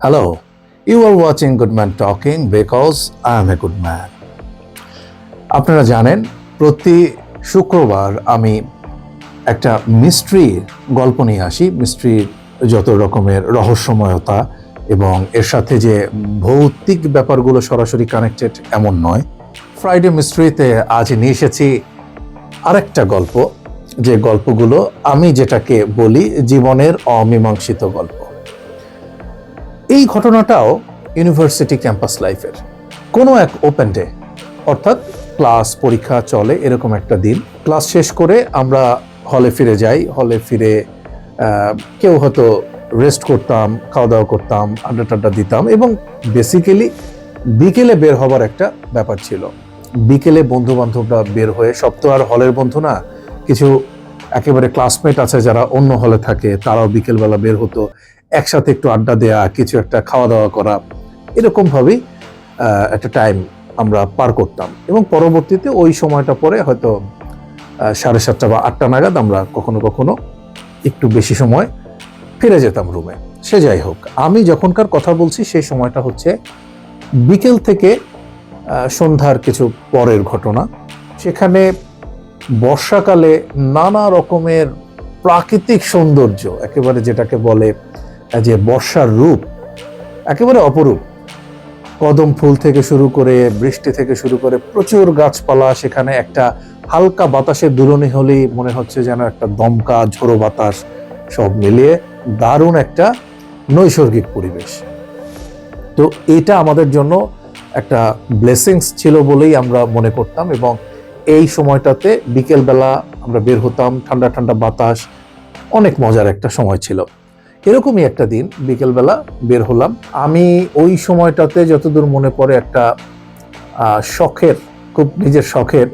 Hello, you are watching Good Man Talking because I am a good man. আপনারা জানেন প্রতি শুক্রবার আমি একটা মিস্ট্রির গল্প নিয়ে আসি। মিস্ট্রির যত রকমের রহস্যময়তা এবং এর সাথে যে ভৌতিক ব্যাপারগুলো সরাসরি কানেক্টেড এমন নয়। ফ্রাইডে মিস্ট্রিতে আজ নিয়ে এসেছি আরেকটা গল্প, যে গল্পগুলো আমি যেটাকে বলি জীবনের অমীমাংসিত গল্প। এই ঘটনাটাও ইউনিভার্সিটি ক্যাম্পাস লাইফের কোনো এক ওপেন ডে, অর্থাৎ ক্লাস পরীক্ষা চলে এরকম একটা দিন। ক্লাস শেষ করে আমরা হলে ফিরে যাই। হলে ফিরে কেউ হয়তো রেস্ট করতাম, খাওয়া দাওয়া করতাম, আড্ডা টাড্ডা দিতাম এবং বেসিক্যালি বিকেলে বের হবার একটা ব্যাপার ছিল। বিকেলে বন্ধু বান্ধবরা বের হয়ে, সব তো আর হলের বন্ধু না, কিছু একেবারে ক্লাসমেট আছে যারা অন্য হলে থাকে, তারাও বিকেলবেলা বের হতো, একসাথে একটু আড্ডা দেওয়া, কিছু একটা খাওয়া দাওয়া করা, এরকমভাবেই একটা টাইম আমরা পার করতাম। এবং পরবর্তীতে ওই সময়টা পরে হয়তো 7:30 বা 8টা নাগাদ আমরা কখনো কখনো একটু বেশি সময় ফিরে যেতাম রুমে। সে যাই হোক, আমি যখনকার কথা বলছি সেই সময়টা হচ্ছে বিকেল থেকে সন্ধ্যার কিছু পরের ঘটনা। সেখানে বর্ষাকালে নানা রকমের প্রাকৃতিক সৌন্দর্য, একেবারে যেটাকে বলে যে বর্ষার রূপ, একেবারে অপরূপ। কদম ফুল থেকে শুরু করে, বৃষ্টি থেকে শুরু করে প্রচুর গাছপালা, সেখানে একটা হালকা বাতাসের দুলনি হলেই মনে হচ্ছে যেন একটা দমকা ঝোড়ো বাতাস, সব মিলিয়ে দারুণ একটা নৈসর্গিক পরিবেশ। তো এটা আমাদের জন্য একটা ব্লেসিংস ছিল বলেই আমরা মনে করতাম। এবং এই সময়টাতে বিকেলবেলা আমরা বের হতাম, ঠান্ডা ঠান্ডা বাতাস, অনেক মজার একটা সময় ছিল। এরকমই একটা দিন বিকেলবেলা বের হলাম। আমি ওই সময়টাতে যতদূর মনে পড়ে একটা শখের, খুব নিজের শখের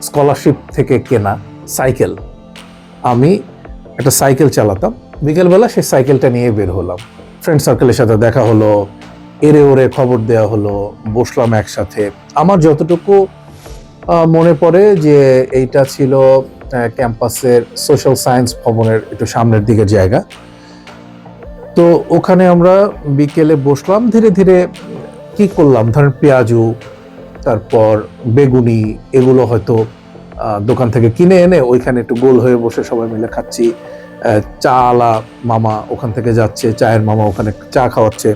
স্কলারশিপ থেকে কেনা সাইকেল, আমি একটা সাইকেল চালাতাম। বিকেলবেলা সেই সাইকেলটা নিয়ে বের হলাম। ফ্রেন্ড সার্কেলের সাথে দেখা হলো, এরে ওরে খবর দেওয়া হলো, বসলাম একসাথে। আমার যতটুকু মনে পড়ে যে এইটা ছিল ক্যাম্পাসের সোশ্যাল সায়েন্স ভবনের একটু সামনের দিকের জায়গা। তো ওখানে আমরা বিকেলে বসলাম, ধীরে ধীরে কি করলাম, ধরেন পেঁয়াজু, তারপর বেগুনি, এগুলো হয়তো দোকান থেকে কিনে এনে ওইখানে একটু গোল হয়ে বসে সবাই মিলে খাচ্ছি। চা আলা মামা ওখান থেকে যাচ্ছে, চায়ের মামা ওখানে চা খাওয়াচ্ছে।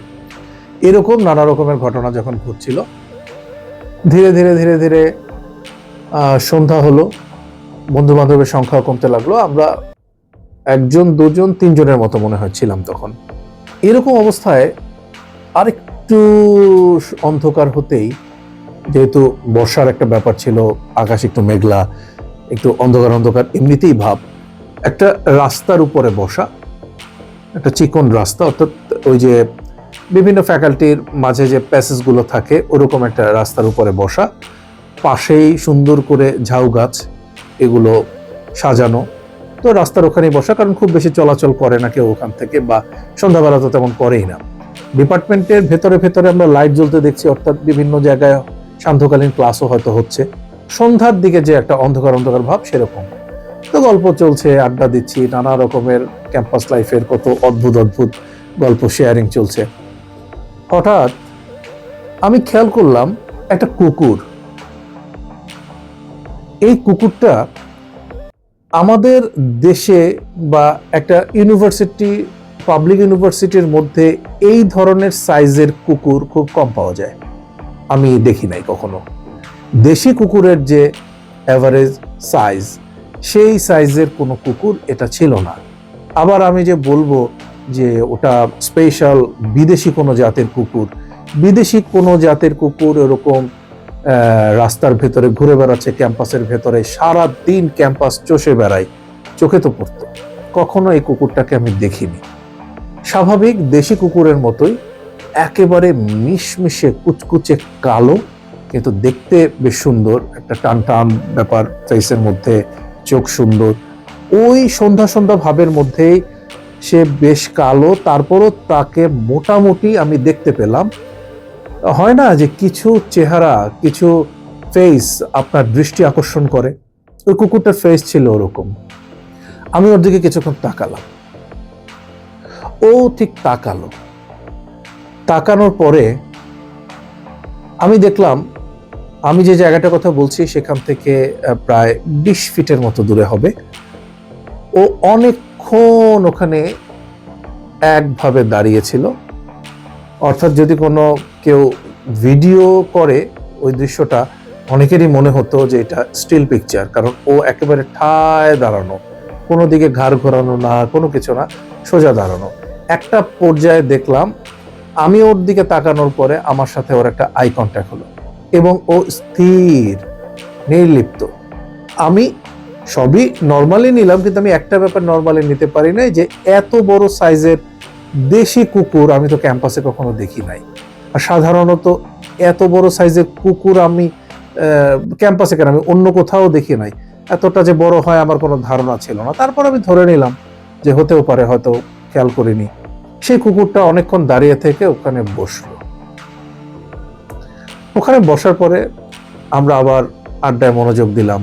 এরকম নানা রকমের ঘটনা যখন ঘটছিল, ধীরে ধীরে ধীরে ধীরে সন্ধ্যা হলো, বন্ধু বান্ধবের সংখ্যা কমতে লাগলো। আমরা 1 2 3জনের মতো মনে হচ্ছিলাম তখন। এরকম অবস্থায় আরেকটু অন্ধকার হতেই, যেহেতু বর্ষার একটা ব্যাপার ছিল, আকাশ একটু মেঘলা, একটু অন্ধকার অন্ধকার এমনিতেই ভাব, একটা রাস্তার উপরে বসা, একটা চিকন রাস্তা, অর্থাৎ ওই যে বিভিন্ন ফ্যাকাল্টির মাঝে যে প্যাসেজগুলো থাকে ওরকম একটা রাস্তার উপরে বসা, পাশেই সুন্দর করে ঝাউ গাছ, এগুলো সাজানো। তো রাস্তার ওখানেই বসা, কারণ খুব বেশি চলাচল করে না কেউ ওখান থেকে, বা সন্ধ্যাবেলা তো তেমন করেই না। ডিপার্টমেন্টের ভেতরে ভেতরে আমরা লাইট জ্বলতে দেখছি, অর্থাৎ বিভিন্ন জায়গায় সান্ধ্যকালীন ক্লাসও হয়তো হচ্ছে। সন্ধ্যার দিকে যে একটা অন্ধকার অন্ধকার ভাব, সেরকম। তো গল্প চলছে, আড্ডা দিচ্ছি, নানা রকমের ক্যাম্পাস লাইফের কত অদ্ভুত অদ্ভুত গল্প শেয়ারিং চলছে। হঠাৎ আমি খেয়াল করলাম একটা কুকুর। এই কুকুরটা আমাদের দেশে বা একটা ইউনিভার্সিটি, পাবলিক ইউনিভার্সিটির মধ্যে এই ধরনের সাইজের কুকুর খুব কম পাওয়া যায়, আমি দেখি নাই কখনো। দেশি কুকুরের যে অ্যাভারেজ সাইজ, সেই সাইজের কোনো কুকুর এটা ছিল না। আবার আমি যে বলবো যে ওটা স্পেশাল বিদেশি কোনো জাতের কুকুর, বিদেশি কোনো জাতের কুকুর এরকম রাস্তার ভেতরে ঘুরে বেড়াচ্ছে, ক্যাম্পাসের ভেতরে সারা দিন ক্যাম্পাস চষে বেড়ায়, চোখে তো পড়তো। কখনো এই কুকুরটাকে আমি দেখিনি। স্বাভাবিক দেশি কুকুরের মতোই, একেবারে মিশমিশে কুচকুচে কালো, কিন্তু দেখতে বেশ সুন্দর, একটা টান টান ব্যাপার ফেসের মধ্যে, চোখ সুন্দর। ওই সন্ধ্যা সন্ধ্যা ভাবের মধ্যেই সে বেশ কালো, তারপরও তাকে মোটামুটি আমি দেখতে পেলাম। হয় না যে কিছু চেহারা, কিছু ফেস আপনার দৃষ্টি আকর্ষণ করে, ওই কুকুরটার ফেস ছিল ওরকম। আমি ওর দিকে কিছুক্ষণ তাকালাম, ও ঠিক তাকালো, তাকানোর পরে আমি দেখলাম, আমি যে জায়গাটার কথা বলছি সেখান থেকে প্রায় 20 ফিটের মতো দূরে হবে, ও অনেকক্ষণ ওখানে একভাবে দাঁড়িয়েছিল। অর্থাৎ যদি কোনো কেউ ভিডিও করে ওই দৃশ্যটা, অনেকেরই মনে হতো যে এটা স্টিল পিকচার, কারণ ও একেবারে ঠায় দাঁড়ানো, কোনো দিকে ঘাড় ঘোরানো না, কোনো কিছু না, সোজা দাঁড়ানো। একটা পর্যায়ে দেখলাম আমি ওর দিকে তাকানোর পরে আমার সাথে ওর একটা আই কন্ট্যাক্ট হলো এবং ও স্থির, নির্লিপ্ত। আমি সবই নর্মালি নিলাম, কিন্তু আমি একটা ব্যাপার নর্মালি নিতে পারি না, যে এত বড় সাইজের দেশি কুকুর আমি তো ক্যাম্পাসে কখনো দেখি নাই। আর সাধারণত এত বড় সাইজের কুকুর আমি ক্যাম্পাসে কেন, আমি অন্য কোথাও দেখি নাই। এতটা যে বড় হয় আমার কোনো ধারণা ছিল না। তারপর আমি ধরে নিলাম যে হতেও পারে, হয়তো খেয়াল করিনি। সেই কুকুরটা অনেকক্ষণ দাঁড়িয়ে থেকে ওখানে বসলো। ওখানে বসার পরে আমরা আবার আড্ডায় মনোযোগ দিলাম,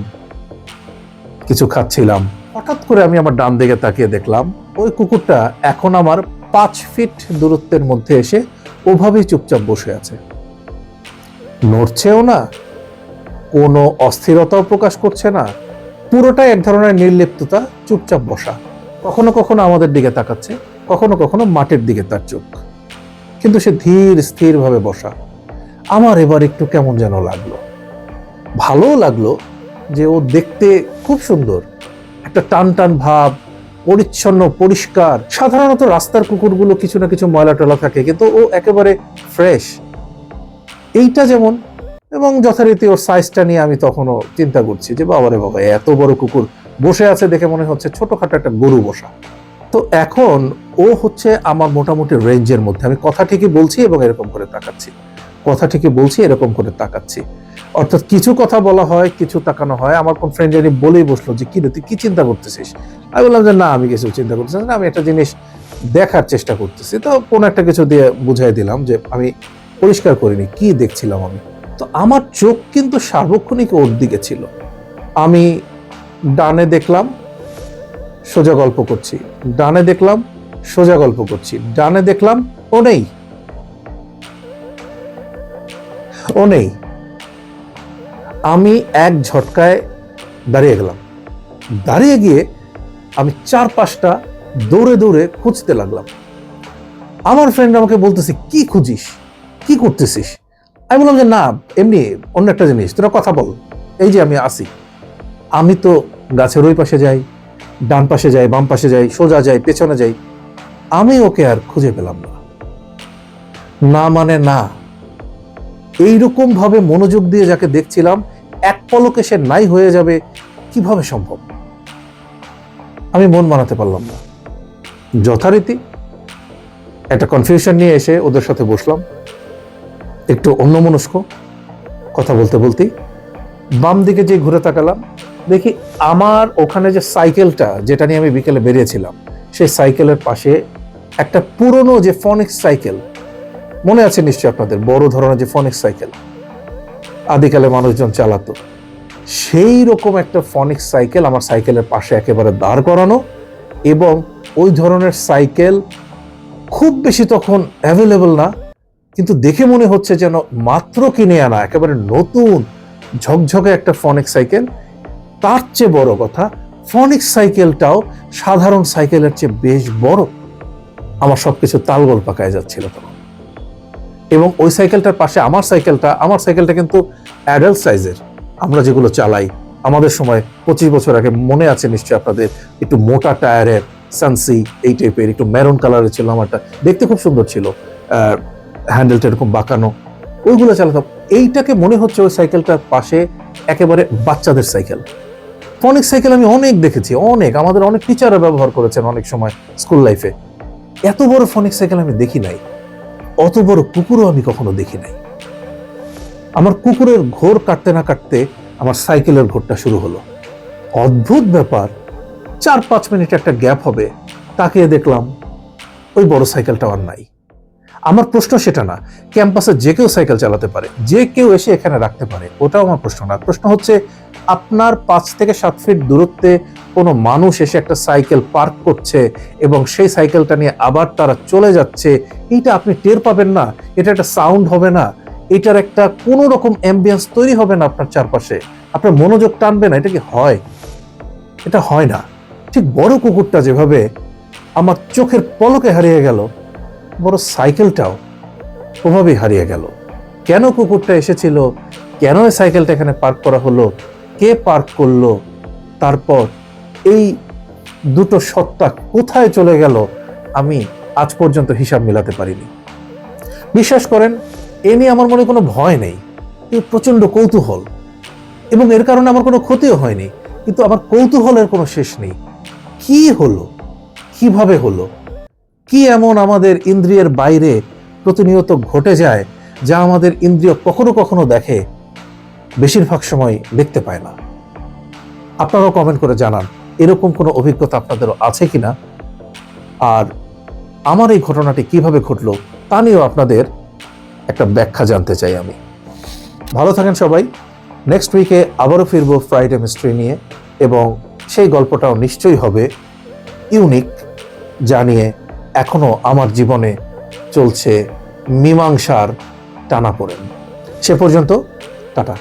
কিছু খাচ্ছিলাম। হঠাৎ করে আমি আমার ডান দিকে তাকিয়ে দেখলাম ওই কুকুরটা এখন আমার 5 ফিট দূরত্বের মধ্যে এসে ওভাবেই চুপচাপ বসে আছে, নড়ছেও না, কোনো অস্থিরতাও প্রকাশ করছে না, পুরোটাই এক ধরনের নির্লিপ্ততা, চুপচাপ বসা। কখনো কখনো আমাদের দিকে তাকাচ্ছে, কখনো কখনো মাটির দিকে তার চোখ, কিন্তু সে ধীর স্থির ভাবে বসা। আমার এবার একটু কেমন যেন লাগলো, ভালো লাগলো যে ও দেখতে খুব সুন্দর, একটা টান টান ভাব, পরিচ্ছন্ন পরিষ্কার। সাধারণত রাস্তার কুকুরগুলো কিছু না কিছু ময়লা টলা থাকে, কিন্তু ও একেবারে ফ্রেশ। এইটা যেমন, এবং যথারীতি ওর সাইজটা নিয়ে আমি তখনও চিন্তা করছি যে বাবারে বাবা, এত বড় কুকুর বসে আছে দেখে মনে হচ্ছে ছোটখাটো একটা গরু বসা। তো এখন ও হচ্ছে আমার মোটামুটি রেঞ্জের মধ্যে। আমি কথা ঠিকই বলছি এবং এরকম করে তাকাচ্ছি, কথা ঠিকই বলছি, এরকম করে তাকাচ্ছি। অর্থাৎ কিছু কথা বলা হয়, কিছু তাকানো হয়। আমার কোন ফ্রেন্ড জানি বলেই বসলো যে কি রে, তুই কি চিন্তা করতেছিস? আমি বললাম যে না, আমি কিছু চিন্তা করতেছি না, আমি একটা জিনিস দেখার চেষ্টা করতেছি। তো কোনো একটা কিছু দিয়ে বুঝাই দিলাম যে আমি পরিষ্কার করিনি, কি দেখছিলাম আমি। তো আমার চোখ কিন্তু সার্বক্ষণিক ওর দিকে ছিল। আমি ডানে দেখলাম, সোজা গল্প করছি, ডানে দেখলাম, সোজা গল্প করছি, ডানে দেখলাম, ও নেই, ও নেই। আমি এক ঝটকায় দাঁড়িয়ে গেলাম। দাঁড়িয়ে গিয়ে আমি 4-5টা দৌড়ে দৌড়ে খুঁজতে লাগলাম। আমার ফ্রেন্ড আমাকে বলতেছে, কি খুঁজিস, কি করতেছিস? আমি বললাম যে না, এমনি অন্য একটা জিনিস, তোরা কথা বল, এই যে আমি আসি। আমি তো গাছের ওই পাশে যাই, ডান পাশে যাই, বাম পাশে যাই, সোজা যাই, পেছনে যাই, আমি ওকে আর খুঁজে পেলাম না। না মানে না, এইরকম ভাবে মনোযোগ দিয়ে যাকে দেখছিলাম, এক পলকে সে নাই হয়ে যাবে কিভাবে সম্ভব? আমি মন মানাতে পারলাম না। যথারীতি একটা কনফিউশন নিয়ে এসে ওদের সাথে বসলাম, একটু অন্যমনস্ক, কথা বলতে বলতেই বাম দিকে যে ঘুরে তাকালাম, দেখি আমার ওখানে যে সাইকেলটা, যেটা নিয়ে আমি বিকেলে বেরিয়েছিলাম, সেই সাইকেলের পাশে একটা পুরনো যে ফনিক্স সাইকেল, মনে আছে নিশ্চয়ই আপনাদের, বড় ধরনের যে ফনিক্স সাইকেল আদিকালে মানুষজন চালাতো, সেই রকম একটা ফনিক্স সাইকেল আমার সাইকেলের পাশে একেবারে দাঁড় করানো। এবং ওই ধরনের সাইকেল খুব বেশি তখন অ্যাভেলেবল না, কিন্তু দেখে মনে হচ্ছে যেন মাত্র কিনে আনা, একেবারে নতুন ঝকঝকে একটা ফনিক্স সাইকেল। তার চেয়ে বড় কথা, ফনিক্স সাইকেলটাও সাধারণ সাইকেলের চেয়ে বেশ বড়। আমার সবকিছু তালগোল পাকায় যাচ্ছিল তখন। এবং ওই সাইকেলটার পাশে আমার সাইকেলটা কিন্তু অ্যাডাল্ট সাইজের, আমরা যেগুলো চালাই আমাদের সময় 25 বছর আগে, মনে আছে নিশ্চয়ই আপনাদের, একটু মোটা টায়ারের সানসি এই টাইপের, একটু মেরুন কালারের ছিল আমারটা, দেখতে খুব সুন্দর ছিল, হ্যান্ডেলটা এরকম বাঁকানো, ওইগুলো চালাতাম। এইটাকে মনে হচ্ছে ওই সাইকেলটার পাশে একেবারে বাচ্চাদের সাইকেল। ফনিক্স সাইকেল আমি অনেক দেখেছি, অনেক, আমাদের অনেক টিচাররা ব্যবহার করেছেন অনেক সময় স্কুল লাইফে। এত বড় ফনিক্স সাইকেল আমি দেখি নাই, অত বড় কুকুরও আমি কখনো দেখি নাই। আমার কুকুরের ঘোর কাটতে না কাটতে আমার সাইকেলের ঘোরটা শুরু হলো। অদ্ভুত ব্যাপার, 4-5 মিনিট একটা গ্যাপ হবে, তাকিয়ে দেখলাম ওই বড় সাইকেলটা আর নাই। আমার প্রশ্ন সেটা না, ক্যাম্পাসে যে কেউ সাইকেল চালাতে পারে, যে কেউ এসে এখানে রাখতে পারে, ওটাও আমার প্রশ্ন না। প্রশ্ন হচ্ছে আপনার 5 থেকে 7 ফিট দূরত্বে কোনো মানুষ এসে একটা সাইকেল পার্ক করছে এবং সেই সাইকেলটা নিয়ে আবার তারা চলে যাচ্ছে, এইটা আপনি টের পাবেন না? এটা একটা সাউন্ড হবে না? এটার একটা কোনো রকম অ্যাম্বিয়েন্স তৈরি হবে না আপনার চারপাশে? আপনার মনোযোগ টানবে না? এটা কি হয়? এটা হয় না। ঠিক বড় কুকুরটা যেভাবে আমার চোখের পলকে হারিয়ে গেল, বড় সাইকেলটাও ওভাবেই হারিয়ে গেল। কেন কুকুরটা এসেছিল, কেন এই সাইকেলটা এখানে পার্ক করা হলো, কে পার্ক করলো, তারপর এই দুটো সত্তা কোথায় চলে গেল, আমি আজ পর্যন্ত হিসাব মেলাতে পারিনি। বিশ্বাস করেন, এ নিয়ে আমার মনে কোনো ভয় নেই, কিন্তু প্রচন্ড কৌতূহল, এবং এর কারণে আমার কোনো ক্ষতিও হয়নি, কিন্তু আমার কৌতূহলের কোনো শেষ নেই। কি হলো, কিভাবে হলো, কি এমন আমাদের ইন্দ্রিয়ের বাইরে প্রতিনিয়ত ঘটে যায় যা আমাদের ইন্দ্রিয় কখনো কখনো দেখে, বেশিরভাগ সময় দেখতে পায় না? আপনারাও কমেন্ট করে জানান এরকম কোনো অভিজ্ঞতা আপনাদেরও আছে কিনা, আর আমার এই ঘটনাটি কিভাবে ঘটলো তা নিয়েও আপনাদের একটা ব্যাখ্যা জানতে চাই আমি। ভালো থাকেন সবাই। নেক্সট উইকে আবারও ফিরবো ফ্রাইডে মিস্ট্রি নিয়ে, এবং সেই গল্পটাও নিশ্চয়ই হবে ইউনিক, যা নিয়ে এখনো আমার জীবনে চলছে মীমাংসার টানাপোড়েন। সে পর্যন্ত টাটা।